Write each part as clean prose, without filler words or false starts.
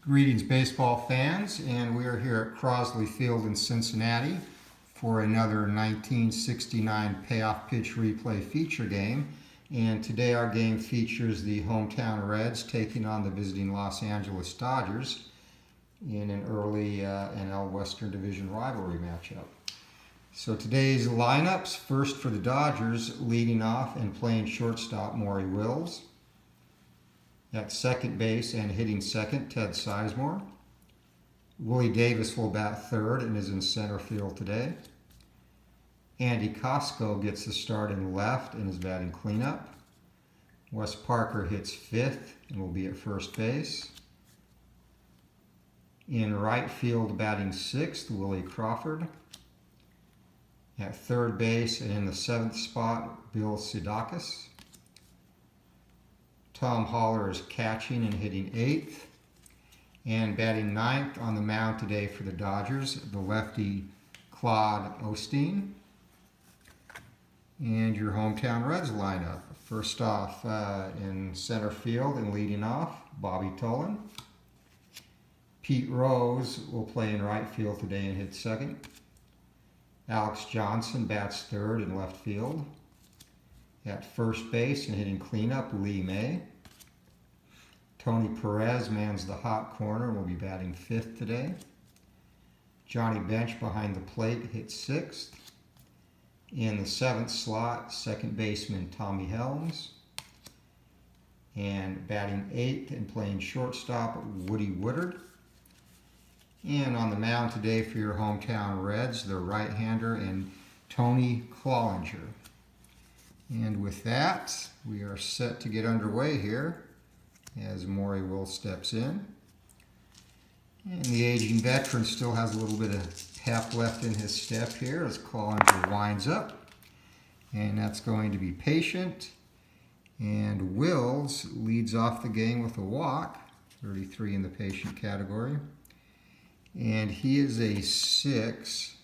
Greetings, baseball fans, and we are here at Crosley Field in Cincinnati for another 1969 Payoff pitch replay feature game. And today our game features the hometown Reds taking on the visiting Los Angeles Dodgers in an early NL Western Division rivalry matchup. So today's lineups: first for the Dodgers, leading off and playing shortstop, Maury Wills. At second base and hitting second, Ted Sizemore. Willie Davis will bat third and is in center field today. Andy Cosco gets the start in left and is batting cleanup. Wes Parker hits fifth and will be at first base. In right field, batting sixth, Willie Crawford. At third base and in the seventh spot, Bill Sidakis. Tom Haller is catching and hitting eighth. And batting ninth on the mound today for the Dodgers, the lefty Claude Osteen. And your hometown Reds lineup. First off, in center field and leading off, Bobby Tolan. Pete Rose will play in right field today and hit second. Alex Johnson bats third in left field. At first base and hitting cleanup, Lee May. Tony Perez mans the hot corner and will be batting fifth today. Johnny Bench behind the plate hits sixth. In the seventh slot, second baseman Tommy Helms. And batting eighth and playing shortstop, Woody Woodard. And on the mound today for your hometown Reds, the right-hander and Tony Clollinger. And with that, we are set to get underway here as Maury Wills steps in. And the aging veteran still has a little bit of pep left in his step here as Clollinger winds up. And that's going to be patient. And Wills leads off the game with a walk, 33 in the patient category. And he is a 6.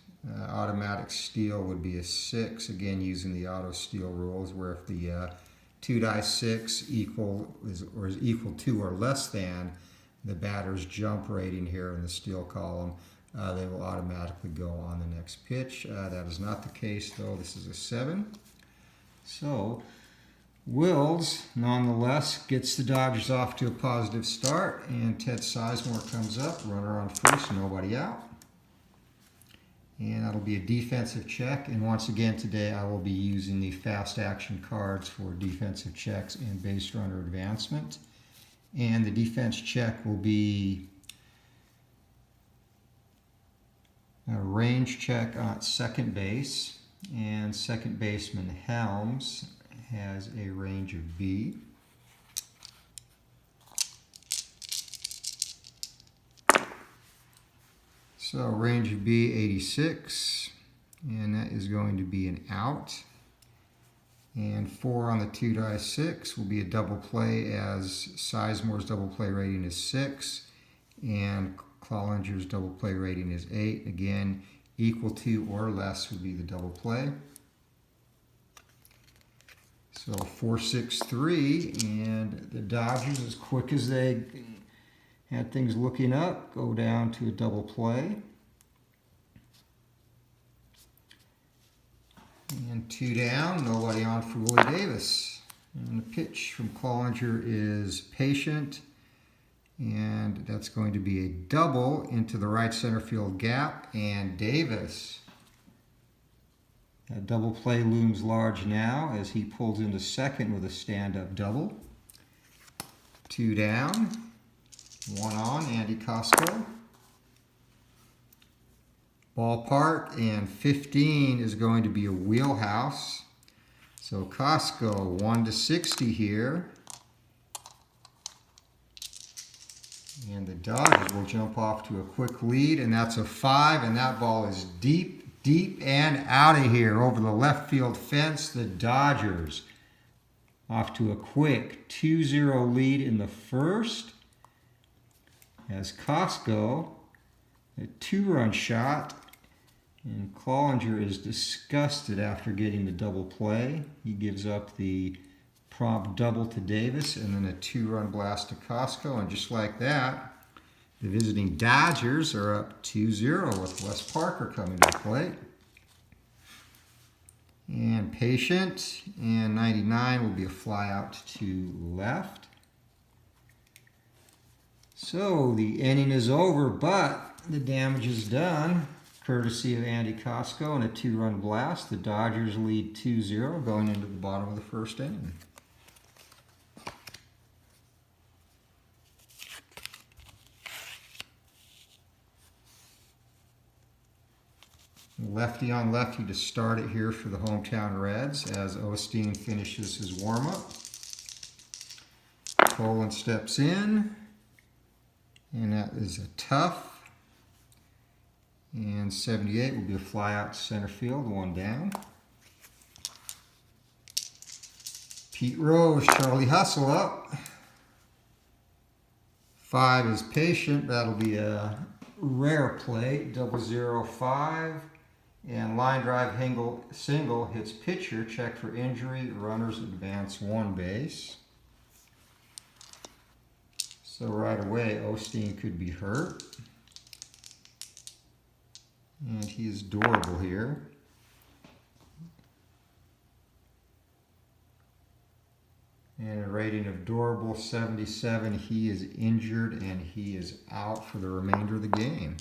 Automatic steal would be a 6, again using the auto steal rules, where if the 2-die-6 is equal to or less than the batter's jump rating here in the steal column, they will automatically go on the next pitch. That is not the case, though. This is a 7. So Wills, nonetheless, gets the Dodgers off to a positive start, and Ted Sizemore comes up, runner on first, nobody out. And that'll be a defensive check. And once again today I will be using the fast action cards for defensive checks and base runner advancement. And the defense check will be a range check on second base. And second baseman Helms has a range of B. So range of B, 86, and that is going to be an out. And 4 on the 2-die-6 will be a double play, as Sizemore's double play rating is 6 and Clollinger's double play rating is 8. Again, equal to or less would be the double play. So 4-6-3, and the Dodgers, as quick as they had things looking up, go down to a double play. And 2 down, nobody on for Willie Davis. And the pitch from Clollinger is patient, and that's going to be a double into the right center field gap, and Davis. That double play looms large now as he pulls into second with a stand-up double. 2 down. 1 on, Andy Cosco. Ballpark, and 15 is going to be a wheelhouse. So Cosco 1-60 here. And the Dodgers will jump off to a quick lead, and that's a 5, and that ball is deep, deep, and out of here over the left field fence. The Dodgers off to a quick 2-0 lead in the first, as Cosco, a 2-run shot, and Clollinger is disgusted after getting the double play. He gives up the prompt double to Davis and then a 2-run blast to Cosco, and just like that, The visiting Dodgers are up 2-0 with Wes Parker coming to the plate. And patient, and 99 will be a fly out to left. So the inning is over, but the damage is done. Courtesy of Andy Costco and a 2-run blast. The Dodgers lead 2-0 going into the bottom of the first inning. Lefty on lefty to start it here for the hometown Reds as Osteen finishes his warm-up. Poland steps in, and that is a tough. And 78 will be a fly out to center field, one down. Pete Rose, Charlie Hustle up. 5 is patient. That'll be a rare play, 0-0-5. And line drive single hits pitcher, check for injury, runners advance 1 base. So right away, Osteen could be hurt. And he is durable here. And a rating of durable 77. He is injured and he is out for the remainder of the game.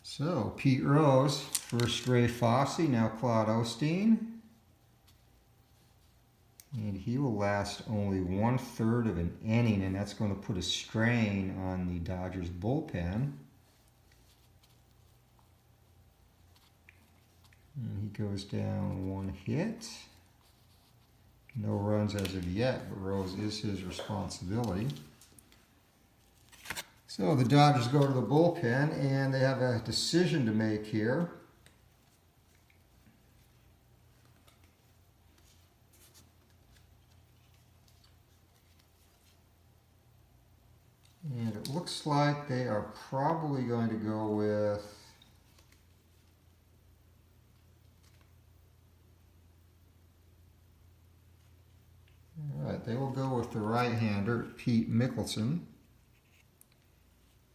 So, Pete Rose, first Ray Fosse, now Claude Osteen. And he will last only 1/3 of an inning, and that's going to put a strain on the Dodgers bullpen. And he goes down 1 hit. No runs as of yet, but Rose is his responsibility. So the Dodgers go to the bullpen, and they have a decision to make here. And it looks like they are probably going to go with all right, they will go with the right-hander, Pete Mickelson,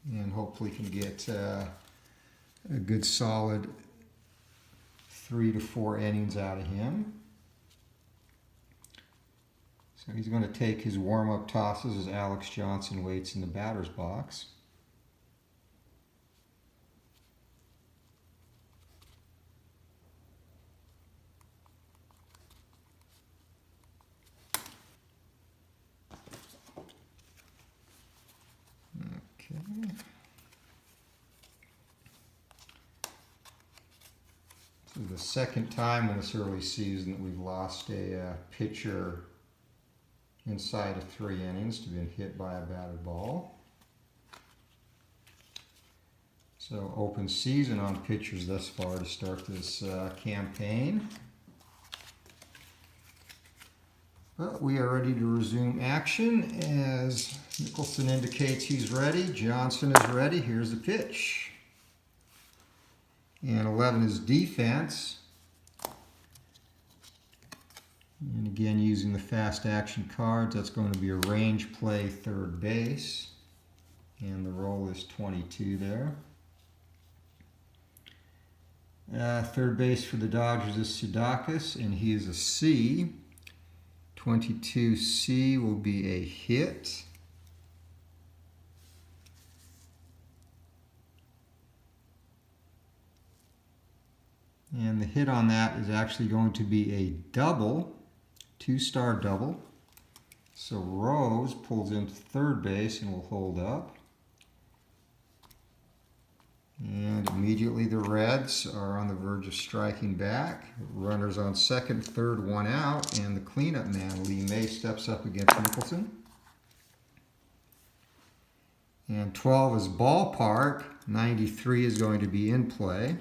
and hopefully can get a good solid 3 to 4 innings out of him. So he's going to take his warm-up tosses as Alex Johnson waits in the batter's box. Okay. This is the second time in this early season that we've lost a pitcher inside of 3 innings to being hit by a batted ball. So open season on pitchers thus far to start this campaign. But we are ready to resume action as Mickelson indicates he's ready. Johnson is ready. Here's the pitch. And 11 is defense. And again, using the fast action cards, that's going to be a range play third base. And the roll is 22 there. Third base for the Dodgers is Sudakis, and he is a C. 22C will be a hit. And the hit on that is actually going to be a double, 2-star double. So Rose pulls into third base and will hold up. And immediately the Reds are on the verge of striking back. Runners on second, third, 1 out, and the cleanup man, Lee May, steps up against Mickelson. And 12 is ballpark. 93 is going to be in play.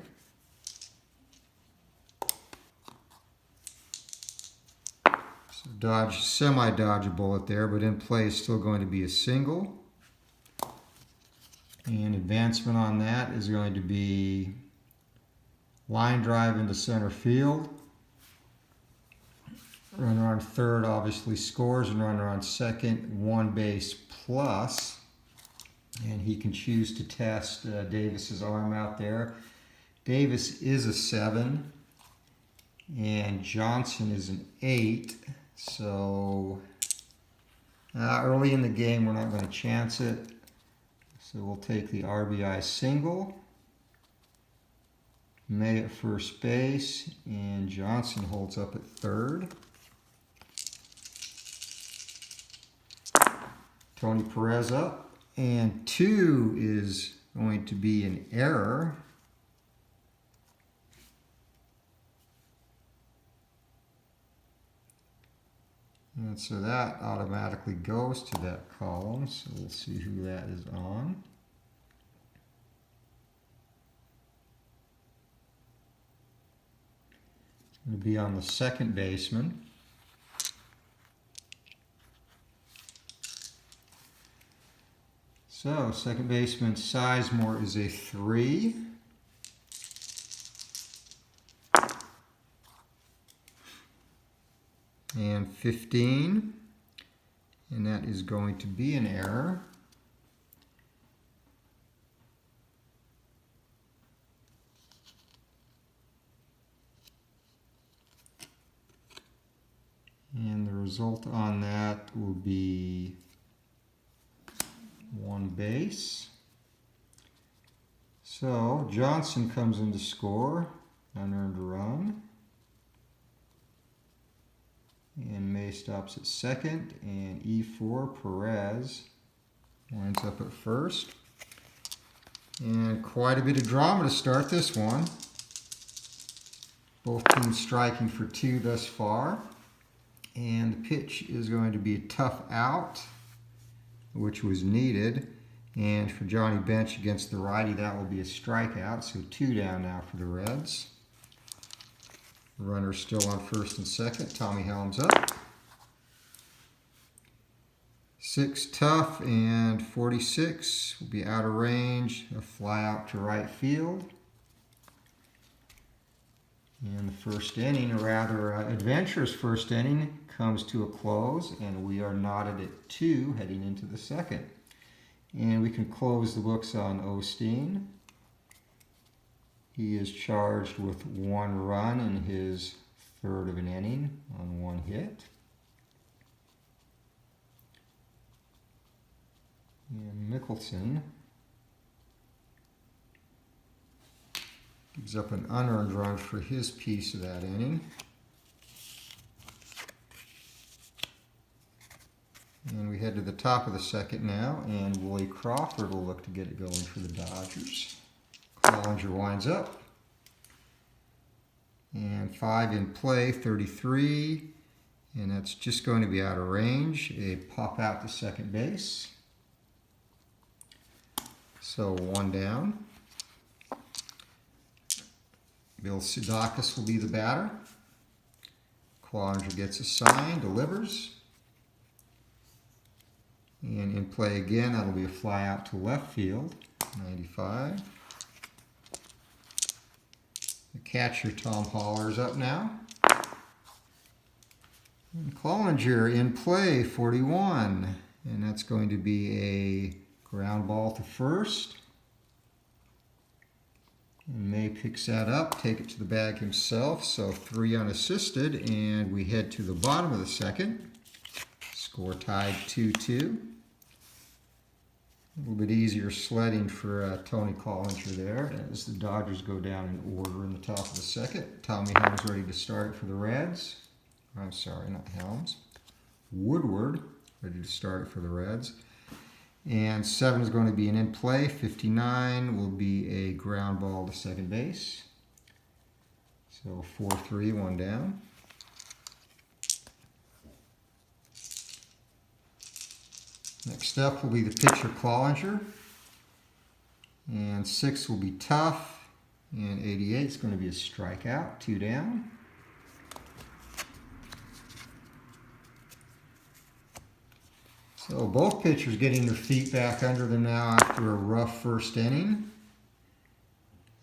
So semi-dodge a bullet there, but in play is still going to be a single. And advancement on that is going to be line drive into center field. Runner on third obviously scores, and runner on second, 1 base plus. And he can choose to test Davis's arm out there. Davis is a 7, and Johnson is an 8. So early in the game, we're not going to chance it. So we'll take the RBI single. May at first base, and Johnson holds up at third. Tony Perez up, and 2 is going to be an error. And so that automatically goes to that column, so we'll see who that is on. It's going to be on the second baseman. So, second baseman Sizemore is a 3. And 15. And that is going to be an error. And the result on that will be 1 base. So Johnson comes in to score, unearned run. And May stops at second, and E4, Perez winds up at first. And quite a bit of drama to start this one. Both teams striking for 2 thus far. And the pitch is going to be a tough out, which was needed. And for Johnny Bench against the righty, that will be a strikeout. So 2 down now for the Reds. Runner still on first and second. Tommy Helms up. 6 tough, and 46 will be out of range. A fly out to right field. And the first inning, a rather adventurous first inning, comes to a close, and we are knotted at 2 heading into the second. And we can close the books on Osteen. He is charged with 1 run in his third of an inning on 1 hit. And Mickelson gives up an unearned run for his piece of that inning. And we head to the top of the second now, and Willie Crawford will look to get it going for the Dodgers. Cloninger winds up. And 5 in play, 33. And that's just going to be out of range. A pop out to second base. So 1 down. Bill Sudakis will be the batter. Cloninger gets a sign, delivers. And in play again, that'll be a fly out to left field, 95. The catcher, Tom Haller, is up now. And Cloninger in play, 41. And that's going to be a ground ball to first. And May picks that up, take it to the bag himself. So 3 unassisted, and we head to the bottom of the second. Score tied 2-2. A little bit easier sledding for Tony Cloninger there as the Dodgers go down in order in the top of the second. Tommy Helms ready to start for the Reds. I'm sorry, not Helms. Woodward ready to start for the Reds. And 7 is going to be an in play. 59 will be a ground ball to second base. So 4-3, 1 down. Next up will be the pitcher Cloninger. And 6 will be tough. And 88 is going to be a strikeout, 2 down. So both pitchers getting their feet back under them now after a rough first inning.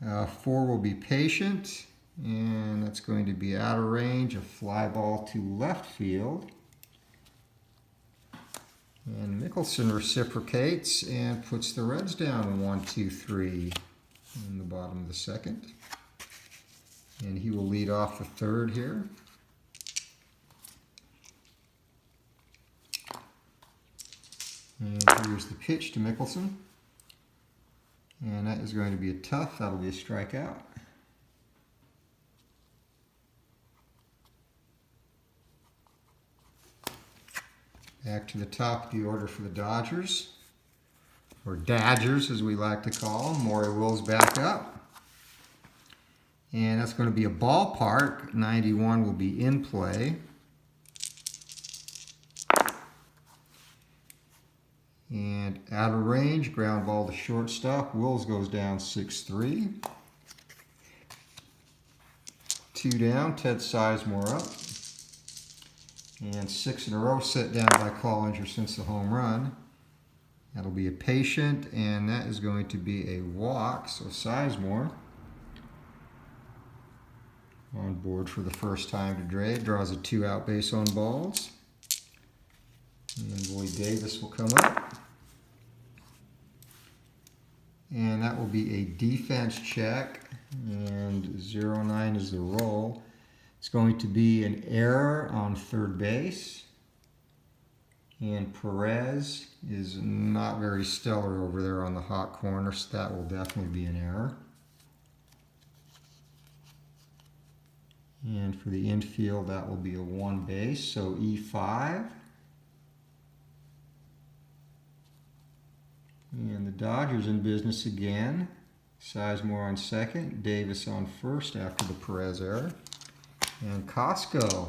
4 will be patient. And that's going to be out of range, a fly ball to left field. And Mickelson reciprocates and puts the Reds down 1-2-3 in the bottom of the second. And he will lead off the third here. And here's the pitch to Mickelson. And that is going to be a tough, that'll be a strikeout. Back to the top of the order for the Dodgers, or Dodgers as we like to call them. Maury Wills back up. And that's going to be a ballpark. 91 will be in play. And out of range, ground ball to shortstop. Wills goes down 6-3. 2 down, Ted Sizemore up. And 6 in a row set down by Cloninger since the home run. That'll be a patient, and that is going to be a walk. So Sizemore on board for the first time today. Draws a 2-out base on balls. And Lloyd Davis will come up. And that will be a defense check. And 0-9 is the roll. It's going to be an error on third base. And Perez is not very stellar over there on the hot corner, so that will definitely be an error. And for the infield, that will be a 1 base, so E5. And the Dodgers in business again. Sizemore on second, Davis on first after the Perez error. And Costco,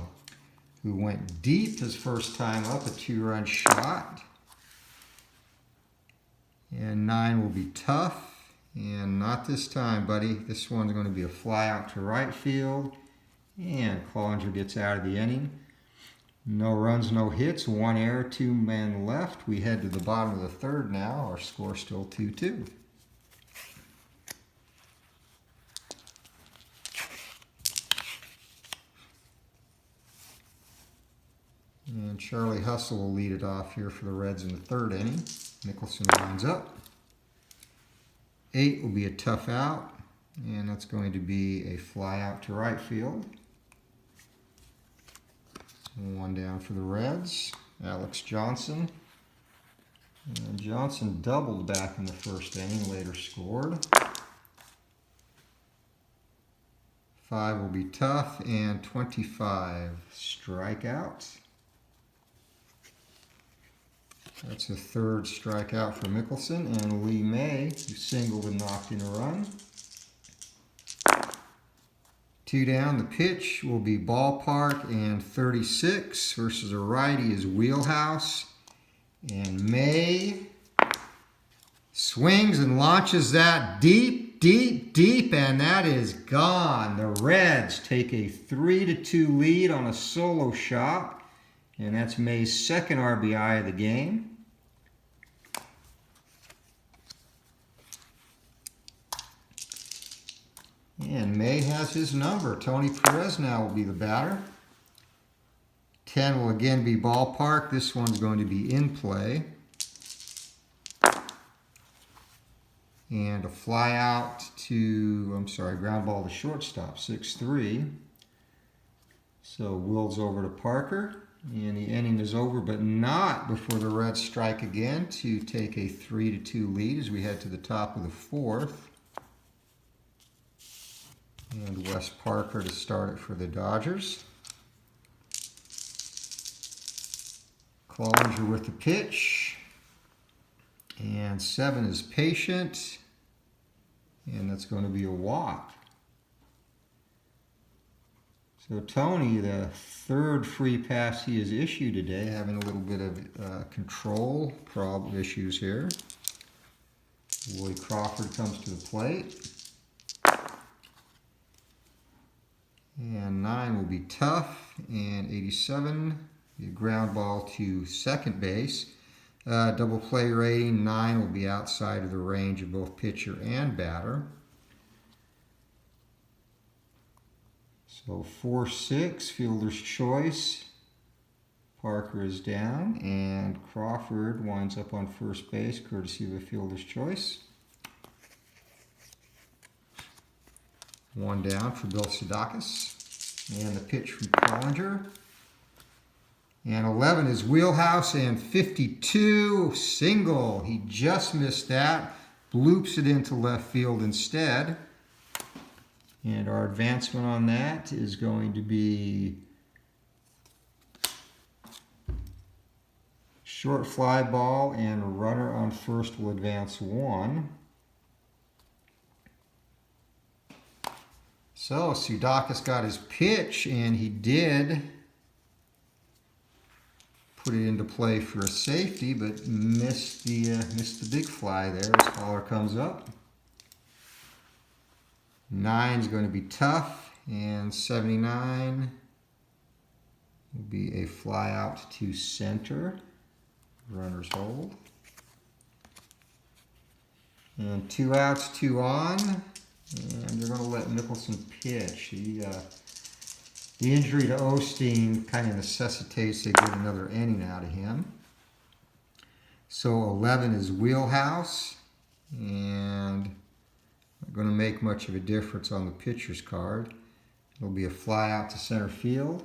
who went deep his first time up, a 2-run shot. And 9 will be tough. And not this time, buddy. This one's going to be a fly out to right field. And Cloninger gets out of the inning. No runs, no hits, 1 error, 2 men left. We head to the bottom of the third now. Our score still 2-2. And Charlie Hustle will lead it off here for the Reds in the third inning. Mickelson lines up. 8 will be a tough out, and that's going to be a fly out to right field. 1 down for the Reds. Alex Johnson. And Johnson doubled back in the first inning, later scored. 5 will be tough, and 25 strikeouts. That's a third strikeout for Mickelson, and Lee May, who singled and knocked in a run. 2 down, the pitch will be ballpark, and 36 versus a righty is wheelhouse. And May swings and launches that deep, deep, deep, and that is gone. The Reds take a 3-2 lead on a solo shot, and that's May's second RBI of the game. And May has his number. Tony Perez now will be the batter. 10 will again be ballpark. This one's going to be in play. And a fly out to, ground ball to shortstop, 6-3. So Wills over to Parker. And the inning is over, but not before the Reds strike again to take a 3-2 lead as we head to the top of the fourth. And Wes Parker to start it for the Dodgers. Cloninger with the pitch. And 7 is patient. And that's going to be a walk. So Tony, the third free pass he has issued today, having a little bit of control problem issues here. Lloyd Crawford comes to the plate. And 9 will be tough, and 87, the ground ball to second base. Double play rating, 9 will be outside of the range of both pitcher and batter. So 4-6, fielder's choice. Parker is down, and Crawford winds up on first base, courtesy of a fielder's choice. 1 down for Bill Sudakis. And the pitch from Cloninger. And 11 is wheelhouse, and 52, single. He just missed that. Bloops it into left field instead. And our advancement on that is going to be short fly ball, and runner on first will advance 1. So Sudakis got his pitch, and he did put it into play for a safety, but missed the big fly there as caller comes up. 9 is going to be tough, and 79 will be a fly out to center. Runners hold. And 2 outs, 2 on, and they're going to let Mickelson pitch. The injury to Osteen kind of necessitates they get another inning out of him. So 11 is wheelhouse, and not going to make much of a difference on the pitcher's card. It'll be a fly out to center field.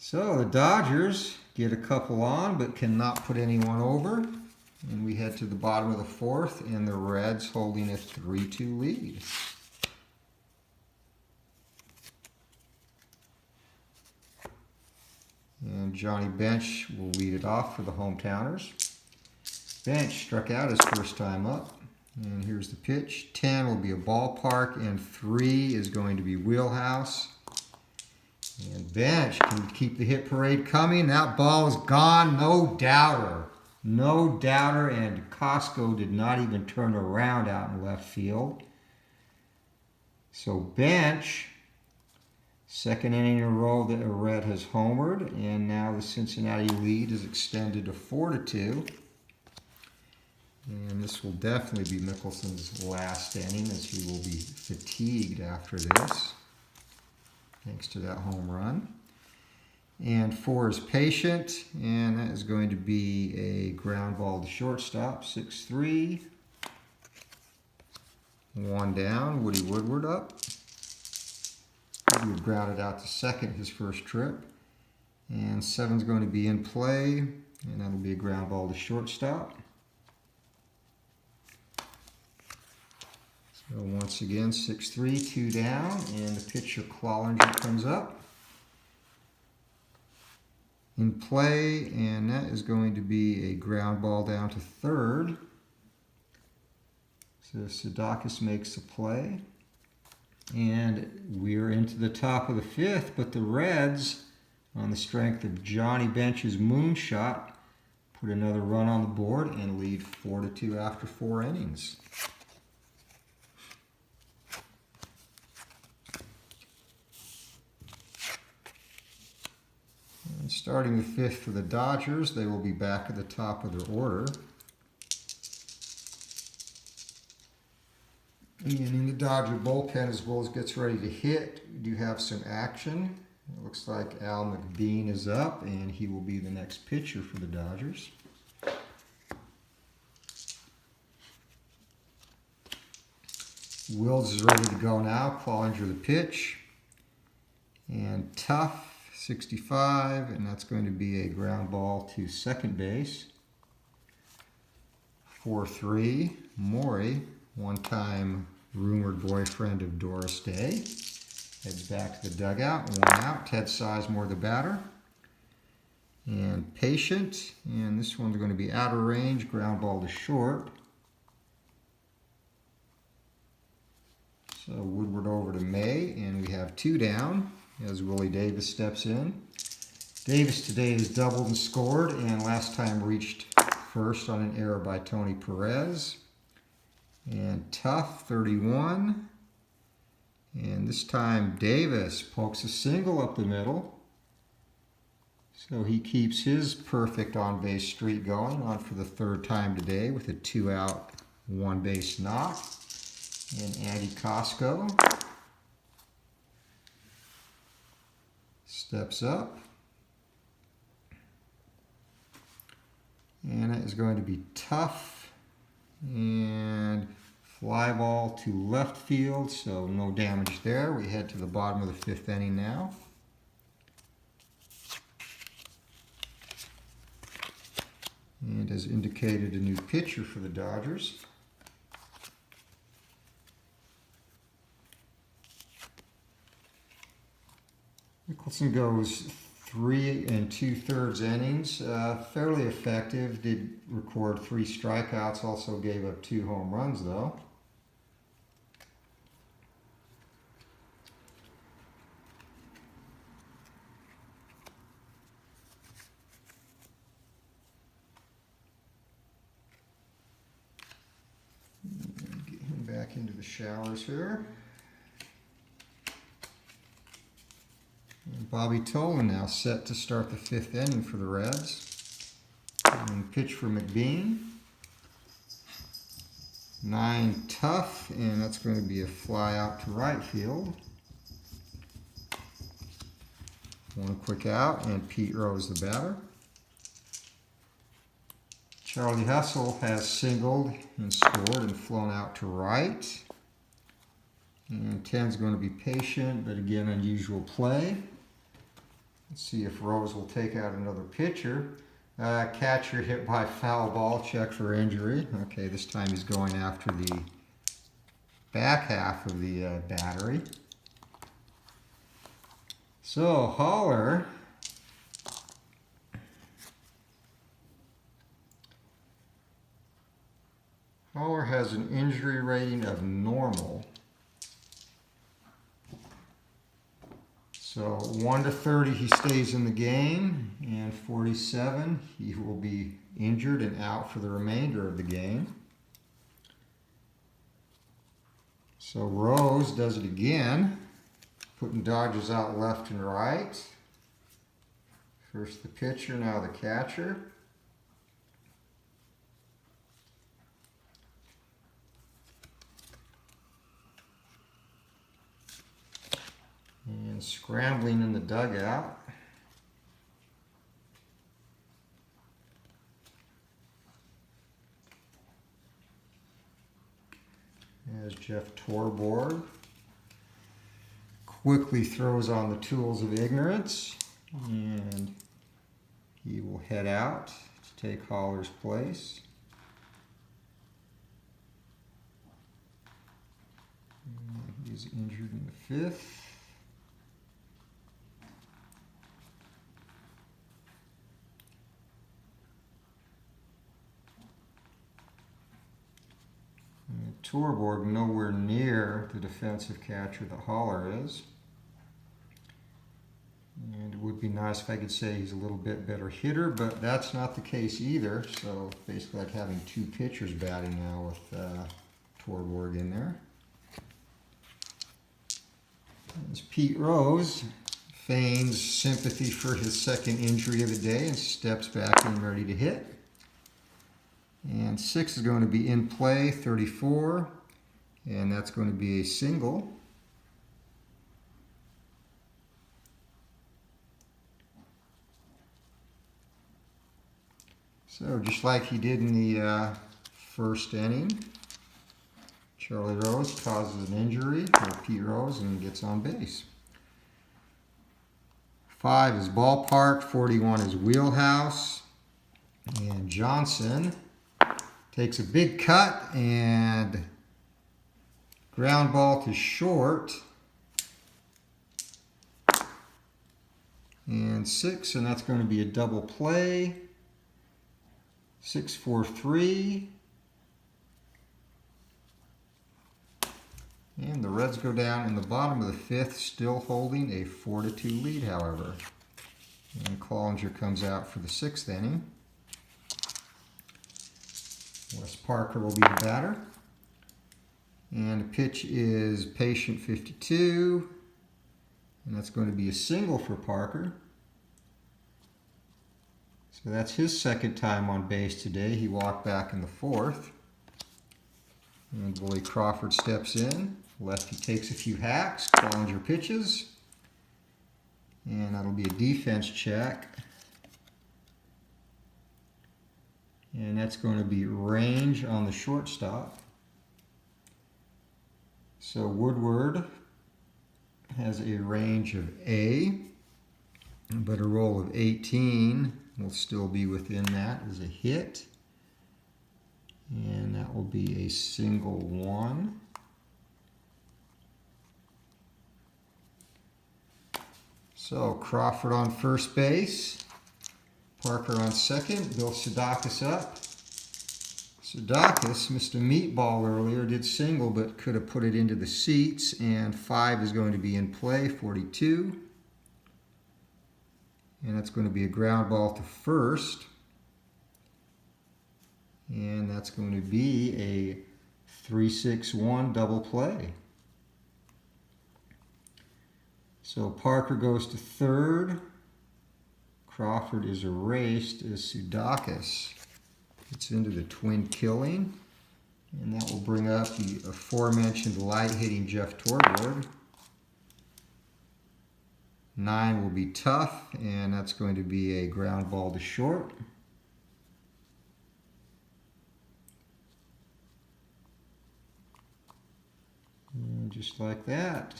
So the Dodgers get a couple on, but cannot put anyone over. And we head to the bottom of the 4th, and the Reds holding a 3-2 lead. And Johnny Bench will lead it off for the hometowners. Bench struck out his first time up. And here's the pitch. 10 will be a ballpark, and 3 is going to be wheelhouse. And Bench can keep the hit parade coming. That ball is gone, no doubter. No doubter, and Costco did not even turn around out in left field. So Bench, second inning in a row that a Red has homered, and now the Cincinnati lead is extended to 4-2. And this will definitely be Mickelson's last inning, as he will be fatigued after this, thanks to that home run. And 4 is patient, and that is going to be a ground ball to shortstop, 6-3. 1 down, Woody Woodward up. Woodward grounded out to second his first trip. And 7 is going to be in play, and that'll be a ground ball to shortstop. So once again, 6-3, 2 down, and the pitcher Cloninger comes up. In play, and that is going to be a ground ball down to third. So Sudakis makes the play. And we're into the top of the 5th, but the Reds, on the strength of Johnny Bench's moonshot, put another run on the board and lead 4-2 after 4 innings. And starting the 5th for the Dodgers, they will be back at the top of their order. And in the Dodger bullpen, as well as gets ready to hit, we do have some action. It looks like Al McBean is up, and he will be the next pitcher for the Dodgers. Wills is ready to go now. Cloninger the pitch. And Tough, 65, and that's going to be a ground ball to second base. 4-3, Maury, one-time rumored boyfriend of Doris Day, heads back to the dugout. 1 out. Ted Sizemore the batter. And Patient, and this one's going to be out of range, ground ball to short. So Woodward over to May, and we have 2 down as Willie Davis steps in. Davis today has doubled and scored, and last time reached first on an error by Tony Perez. And Tough, 31. And this time Davis pokes a single up the middle. So he keeps his perfect on-base streak going, on for the 3rd time today with a 2-out, 1-base knock. And Andy Costco steps up. And it is going to be tough and fly ball to left field, so no damage there. We head to the bottom of the fifth inning now. And as indicated, a new pitcher for the Dodgers. Nicholson goes 3 2/3 innings, fairly effective, did record 3 strikeouts, also gave up 2 home runs though. Get him back into the showers here. Bobby Tolan now set to start the 5th inning for the Reds. And pitch for McBean. 9 tough, and that's going to be a fly out to right field. 1 quick out, and Pete Rose the batter. Charlie Hustle has singled and scored and flown out to right. And 10's going to be patient, but again, unusual play. Let's see if Rose will take out another pitcher. Catcher hit by foul ball, check for injury. Okay, this time he's going after the back half of the battery. So Haller has an injury rating of normal. So 1 to 30 he stays in the game, and 47 he will be injured and out for the remainder of the game. So Rose does it again, putting Dodgers out left and right. First the pitcher, now the catcher. And scrambling in the dugout. As Jeff Torborg quickly throws on the tools of ignorance, and he will head out to take Haller's place. And he's injured in the 5th. Torborg nowhere near the defensive catcher that Haller is. And it would be nice if I could say he's a little bit better hitter, but that's not the case either. So basically like having 2 pitchers batting now with Torborg in there. As Pete Rose feigns sympathy for his 2nd injury of the day and steps back in ready to hit. And 6 is going to be in play, 34, and that's going to be a single. So just like he did in the 1st inning, Charlie Rose causes an injury to Pete Rose and gets on base. 5 is ballpark, 41 is wheelhouse, and Johnson takes a big cut and ground ball to short. And 6, and that's going to be a double play. 6-4-3. And the Reds go down in the bottom of the 5th, still holding a 4-2 lead, however. And Cloninger comes out for the 6th inning. Wes Parker will be the batter. And the pitch is patient 52. And that's going to be a single for Parker. So that's his 2nd time on base today. He walked back in the 4th. And Willie Crawford steps in. Lefty takes a few hacks. Cloninger pitches. And that'll be a defense check. And that's going to be range on the shortstop. So Woodward has a range of A, but a roll of 18 will still be within that as a hit. And that will be a single one. So Crawford on first base, Parker on second, Bill Sudakis up. Sudakis missed a meatball earlier, did single, but could have put it into the seats, and 5 is going to be in play, 42. And that's going to be a ground ball to first. And that's going to be a 3-6-1 double play. So Parker goes to third. Crawford is erased as Sudakis gets into the twin killing. And that will bring up the aforementioned light hitting Jeff Torborg. 9 will be tough, and that's going to be a ground ball to short. And just like that,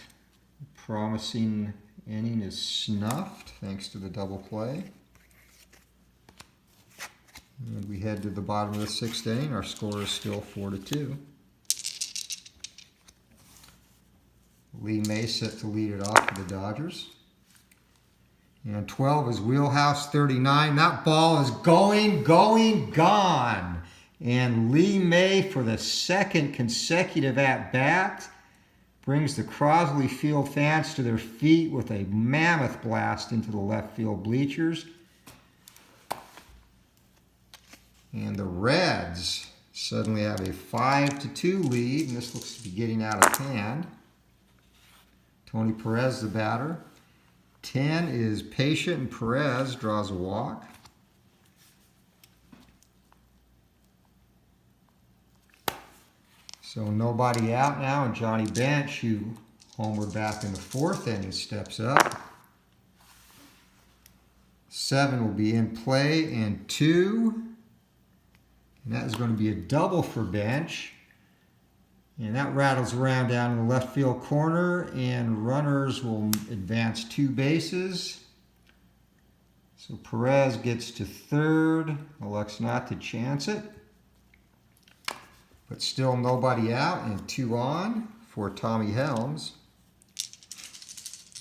the promising inning is snuffed thanks to the double play. And we head to the bottom of the 6th inning. Our score is still 4-2. Lee May set to lead it off for the Dodgers. And 12 is Wheelhouse 39. That ball is going, gone. And Lee May, for the 2nd consecutive at-bat, brings the Crosley Field fans to their feet with a mammoth blast into the left field bleachers. And the Reds suddenly have a 5-2 lead, and this looks to be getting out of hand. Tony Perez, the batter. 10 is Patient, and Perez draws a walk. So nobody out now, and Johnny Bench, who homered back in the 4th inning, steps up. 7 will be in play, and 2. And that is going to be a double for Bench. And that rattles around down in the left field corner, and runners will advance 2 bases. So Perez gets to third, elects not to chance it. But still nobody out, and 2 on for Tommy Helms.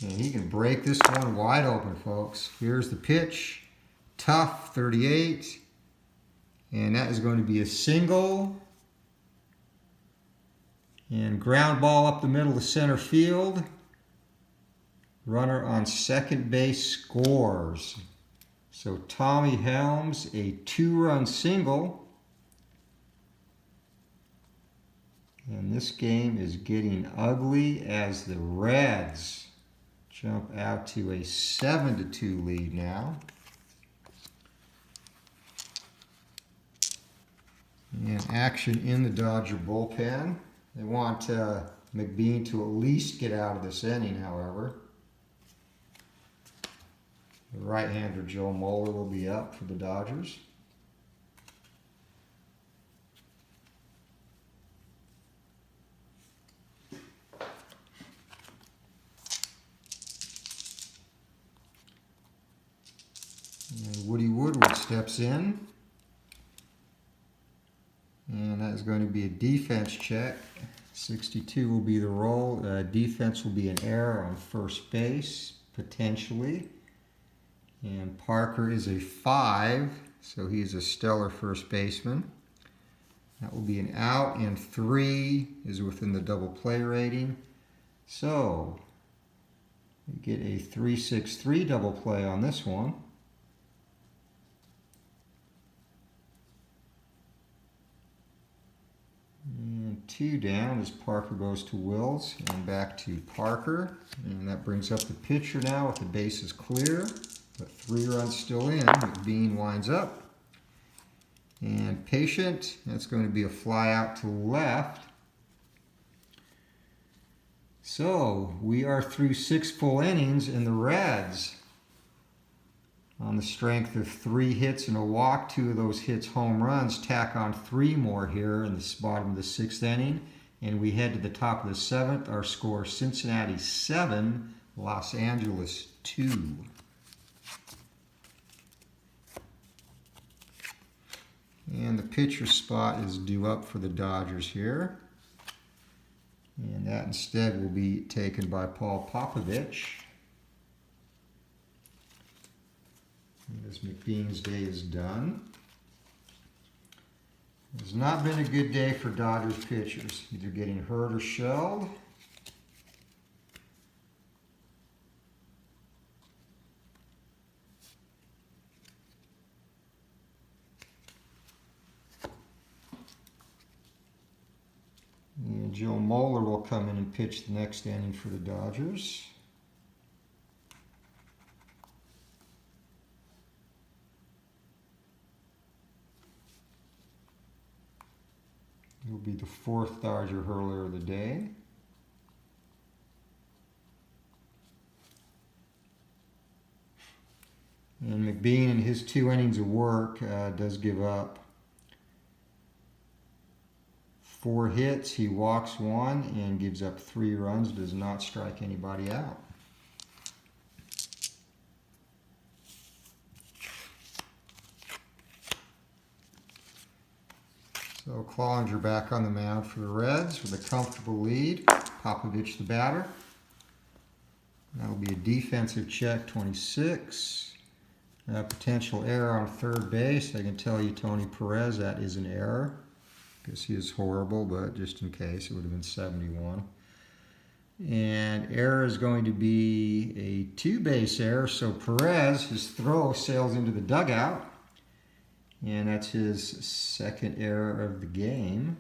And he can break this one wide open, folks. Here's the pitch. Tough, 38. And that is going to be a single. And ground ball up the middle of center field. Runner on second base scores. So Tommy Helms, a 2-run single. And this game is getting ugly as the Reds jump out to a 7-2 lead now. And action in the Dodger bullpen. They want McBean to at least get out of this inning, however. The right-hander Joe Moeller will be up for the Dodgers. And Woody Woodward steps in. And that is going to be a defense check. 62 will be the roll. Defense will be an error on first base, potentially. And Parker is a 5, so he's a stellar first baseman. That will be an out, and 3 is within the double play rating. So, we get a 3-6-3 double play on this one. And 2 down as Parker goes to Wills, and back to Parker. And that brings up the pitcher now with the bases clear. But 3 runs still in. McBean winds up. And Patient, that's going to be a fly out to left. So we are through 6 full innings, and the Reds, on the strength of 3 hits and a walk, 2 of those hits home runs, tack on 3 more here in the bottom of the 6th inning. And we head to the top of the 7th. Our score, Cincinnati 7, Los Angeles 2. And the pitcher spot is due up for the Dodgers here. And that instead will be taken by Paul Popovich. As McBean's day is done. It's not been a good day for Dodgers pitchers, either getting hurt or shelled. And Joe Moeller will come in and pitch the next inning for the Dodgers. He'll be the 4th Dodger hurler of the day. And McBean, in his 2 innings of work, does give up 4 hits. He walks 1 and gives up 3 runs, does not strike anybody out. So Cloninger back on the mound for the Reds with a comfortable lead. Popovich the batter. That'll be a defensive check, 26. Potential error on 3rd base. I can tell you, Tony Perez, that is an error. Because he is horrible, but just in case, it would have been 71. And error is going to be a 2-base error. So Perez, his throw sails into the dugout. And that's his 2nd error of the game.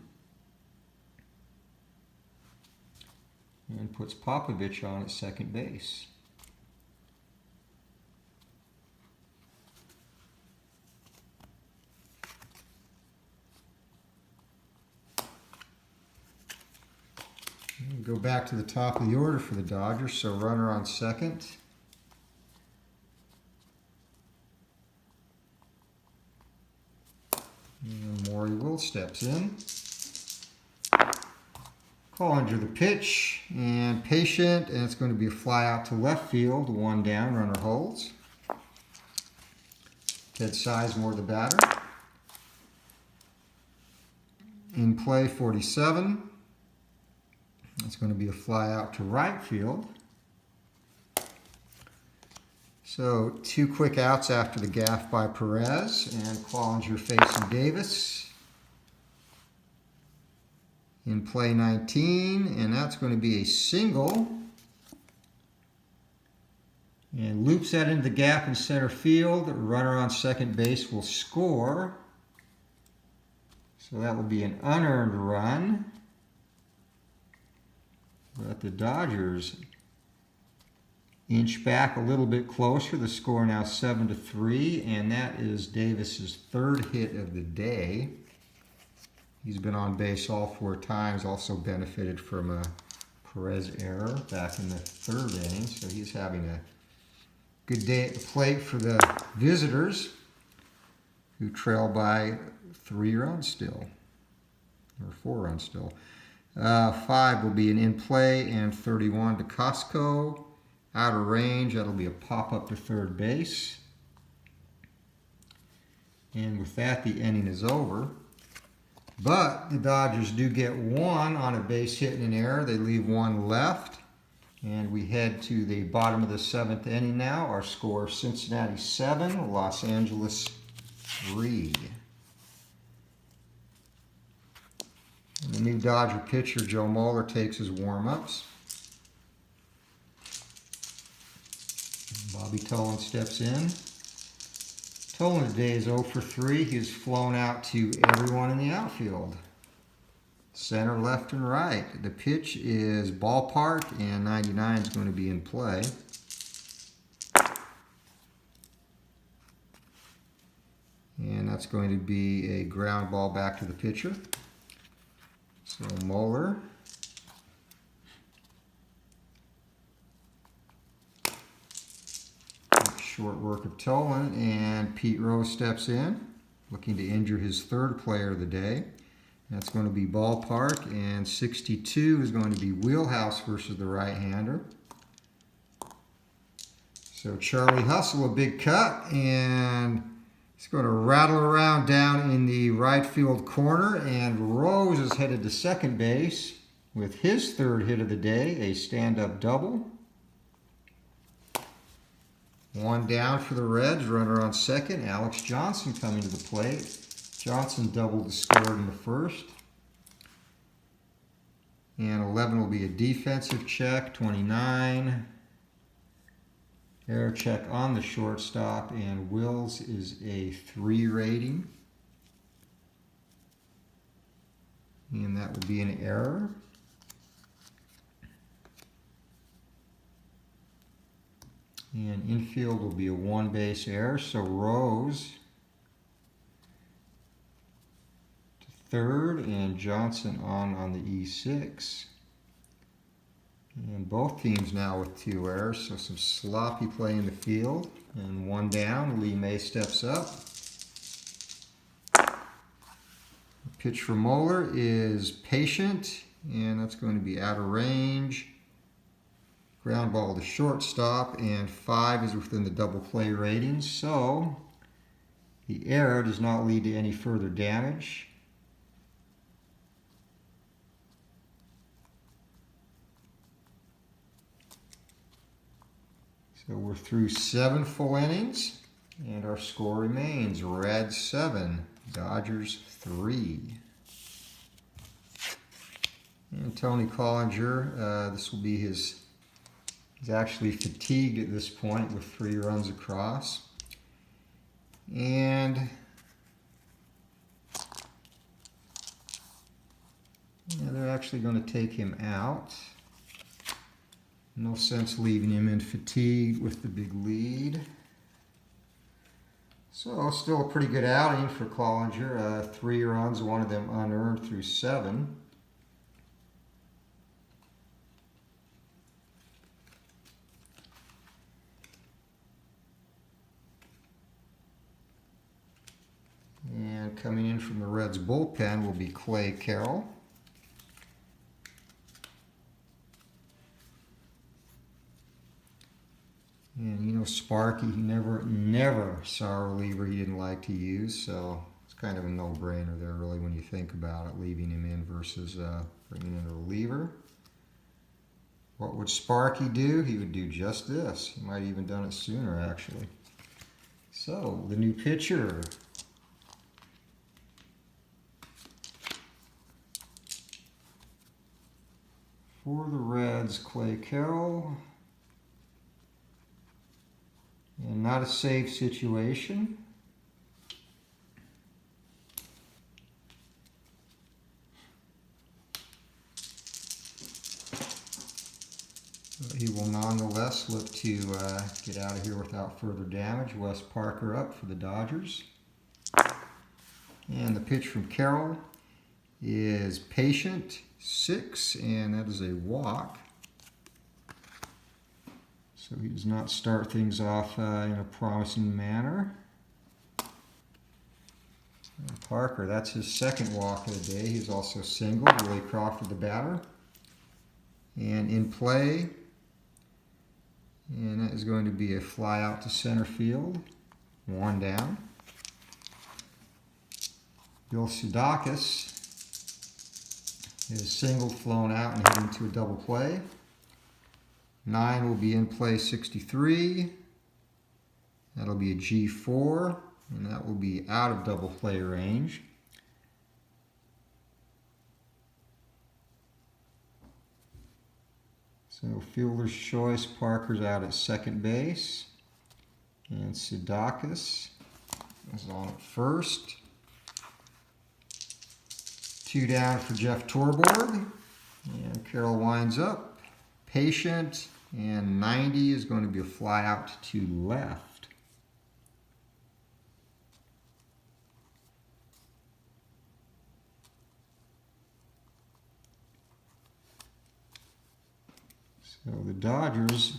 And puts Popovich on at 2nd base. Go back to the top of the order for the Dodgers. So runner on 2nd. And Maury Will steps in. Cloninger the pitch, and patient, and it's going to be a fly out to left field. 1 down, runner holds. Ted Sizemore the batter. In play, 47. That's going to be a fly out to right field. So 2 quick outs after the gaff by Perez, and Cloninger facing Davis. In play, 19, and that's going to be a single. And loops that into the gap in center field. The runner on 2nd base will score. So that will be an unearned run. But the Dodgers inch back a little bit closer. The score now 7-3, and that is Davis's 3rd hit of the day. He's been on base all 4 times, also benefited from a Perez error back in the 3rd inning, so he's having a good day at the plate for the visitors, who trail by 3 runs still, or 4 runs still. 5 will be an in play, and 31 to Costco. Out of range, that'll be a pop up to 3rd base. And with that, the inning is over. But the Dodgers do get 1 on a base hit and an error. They leave 1 left. And we head to the bottom of the 7th inning now. Our score, Cincinnati 7, Los Angeles 3. And the new Dodger pitcher, Joe Moeller, takes his warm-ups. Bobby Tolan steps in. Tolan today is 0 for 3. He's flown out to everyone in the outfield. Center, left, and right. The pitch is ballpark, and 99 is going to be in play. And that's going to be a ground ball back to the pitcher. So Moeller Short work of Tolan, and Pete Rose steps in, looking to injure his third player of the day. That's going to be ballpark, and 62 is going to be wheelhouse versus the right-hander. So Charlie Hustle, a big cut, and he's going to rattle around down in the right field corner, and Rose is headed to second base with his third hit of the day, a stand-up double. One down for the Reds, runner on second. Alex Johnson coming to the plate. Johnson doubled the score in the first. And 11 will be a defensive check. 29. Error check on the shortstop. And Wills is a 3 rating. And that will be an error. And infield will be a 1 base error. So Rose to third, and Johnson on the E6. And both teams now with 2 errors, so some sloppy play in the field. And 1 down, Lee May steps up. The pitch for Moeller is patient, and that's going to be out of range. Ground ball to shortstop, and 5 is within the double play rating, so the error does not lead to any further damage. So we're through 7 full innings, and our score remains Reds 7, Dodgers 3. And Tony Collinger, this will be his... He's actually fatigued at this point with 3 runs across. And they're actually going to take him out. No sense leaving him in fatigue with the big lead. So still a pretty good outing for Collinger. 3 runs, 1 of them unearned through 7. And coming in from the Reds bullpen will be Clay Carroll. And you know, Sparky, he never saw a reliever he didn't like to use, so it's kind of a no-brainer there really when you think about it, leaving him in versus bringing in a reliever. What would Sparky do? He would do just this. He might have even done it sooner, actually. So, the new pitcher. For the Reds, Clay Carroll. And not a safe situation. But he will nonetheless look to get out of here without further damage. Wes Parker up for the Dodgers. And the pitch from Carroll is patient, 6, and that is a walk. So he does not start things off in a promising manner. And Parker, that's his second walk of the day. He's also singled. Willie Crawford, the batter. And in play, and that is going to be a fly out to center field. 1 down. Bill Sudakis is singled, flown out, and hit into a double play. 9 will be in play, 63. That'll be a G4, and that will be out of double play range. So fielder's choice, Parker's out at second base. And Sudakis is on at first. 2 down for Jeff Torborg. And Carroll winds up. Patient. And 90 is going to be a fly out to left. So the Dodgers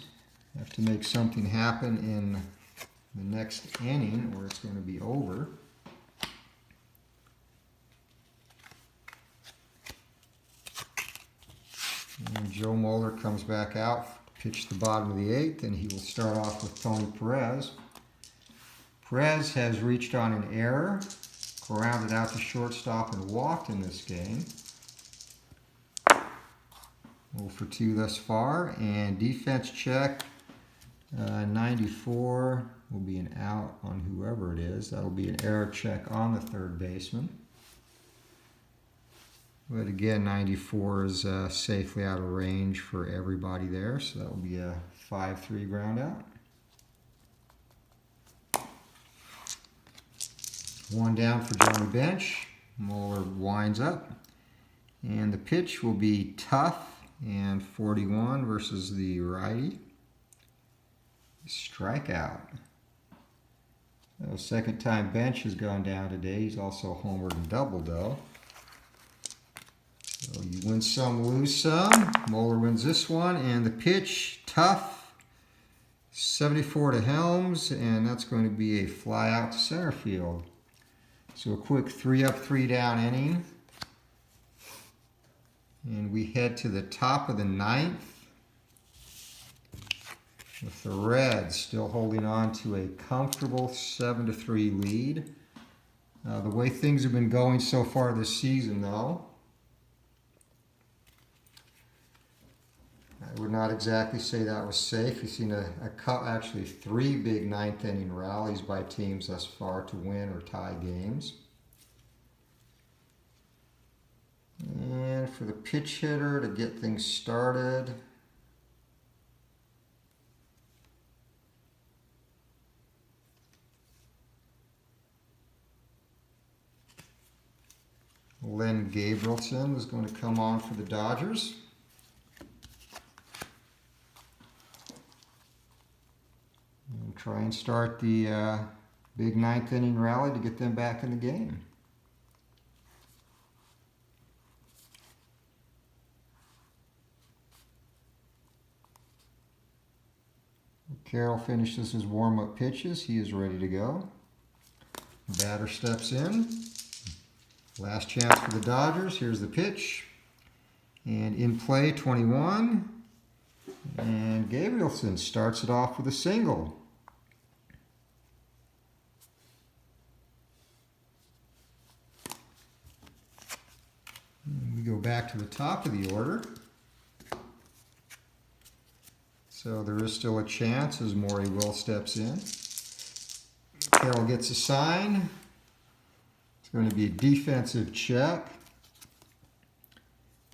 have to make something happen in the next inning, or it's going to be over. And Joe Moeller comes back out, pitch the bottom of the 8th, and he will start off with Tony Perez. Perez has reached on an error, grounded out to shortstop, and walked in this game. 0 for 2 thus far, and defense check. 94 will be an out on whoever it is. That'll be an error check on the third baseman. But again, 94 is safely out of range for everybody there, so that will be a 5-3 ground out. 1 down for Johnny Bench. Moeller winds up. And the pitch will be tough, and 41 versus the righty. Strikeout. So second time Bench has gone down today. He's also homered and doubled though. So you win some, lose some. Moeller wins this one, and the pitch, tough. 74 to Helms, and that's going to be a fly out to center field. So a quick 3 up, 3 down inning. And we head to the top of the 9th with the Reds still holding on to a comfortable 7-3 lead. The way things have been going so far this season, though, I would not exactly say that was safe. You've seen actually 3 big 9th inning rallies by teams thus far to win or tie games. And for the pitch hitter to get things started, Len Gabrielson is going to come on for the Dodgers. And try and start the big 9th inning rally to get them back in the game. Carroll finishes his warm-up pitches. He is ready to go. Batter steps in. Last chance for the Dodgers. Here's the pitch. And in play, 21. And Gabrielson starts it off with a single. And we go back to the top of the order. So there is still a chance as Maury Will steps in. Carroll gets a sign. It's going to be a defensive check.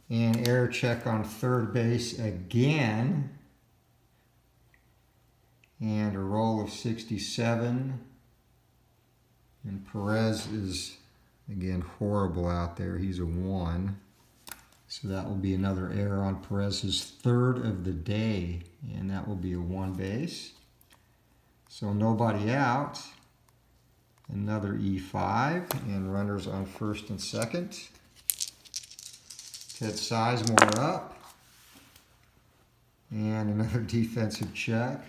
And error check on third base again. And a roll of 67. And Perez is, again, horrible out there. He's a 1. So that will be another error on Perez's 3rd of the day. And that will be a 1 base. So nobody out. Another E5. And runners on 1st and 2nd. Ted Sizemore up. And another defensive check.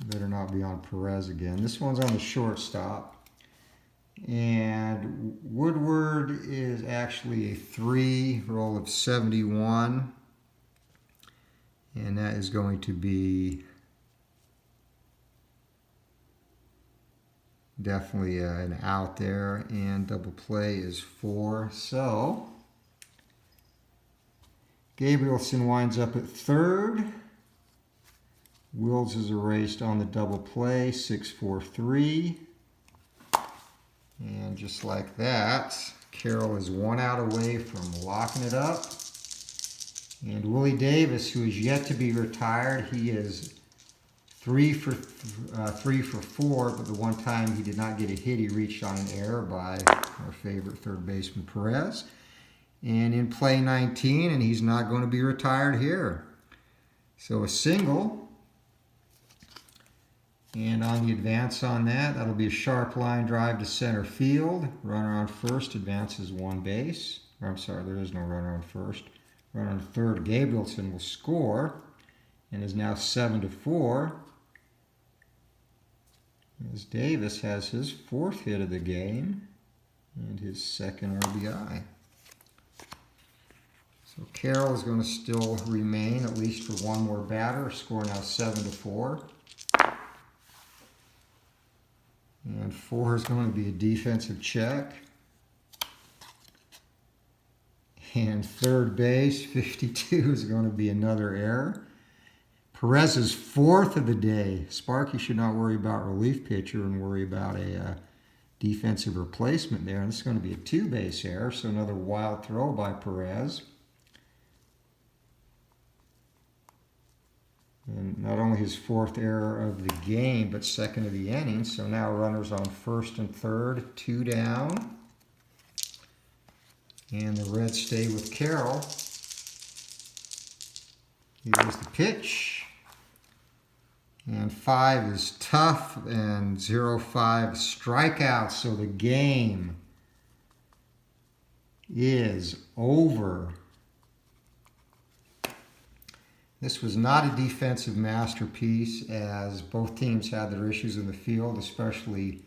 Better not be on Perez again. This one's on the shortstop. And Woodward is actually a 3, roll of 71. And that is going to be definitely an out there. And double play is 4. So Gabrielson winds up at 3rd. Wills is erased on the double play, 6-4-3. And just like that, Carroll is 1 out away from locking it up. And Willie Davis, who is yet to be retired, he is 3 for 4, but the one time he did not get a hit, he reached on an error by our favorite third baseman Perez. And in play 19, and he's not going to be retired here. So a single. And on the advance on that, that'll be a sharp line drive to center field. Runner on 1st advances 1 base. Or I'm sorry, there is no runner on 1st. Runner on 3rd, Gabrielson will score and is now 7-4. as Davis has his 4th hit of the game and his 2nd RBI. So Carroll is going to still remain at least for one more batter. Score now 7-4. And 4 is going to be a defensive check. And third base, 52, is going to be another error. Perez's 4th of the day. Sparky should not worry about relief pitcher and worry about a defensive replacement there. And this is going to be a 2-base error, so another wild throw by Perez. And not only his 4th error of the game, but 2nd of the inning. So now runners on 1st and 3rd, 2 down. And the Reds stay with Carroll. Here's the pitch. And 5 is tough, and 0-5 strikeouts. So the game is over. This was not a defensive masterpiece, as both teams had their issues in the field, especially,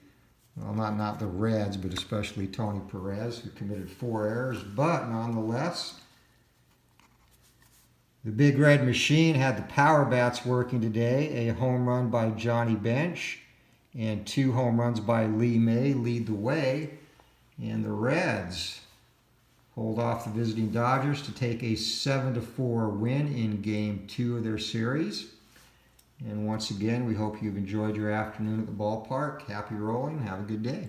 well, not the Reds, but especially Tony Perez, who committed 4 errors. But nonetheless, the Big Red Machine had the power bats working today. A home run by Johnny Bench and 2 home runs by Lee May lead the way. And the Reds hold off the visiting Dodgers to take a 7-4 win in Game 2 of their series. And once again, we hope you've enjoyed your afternoon at the ballpark. Happy rolling. Have a good day.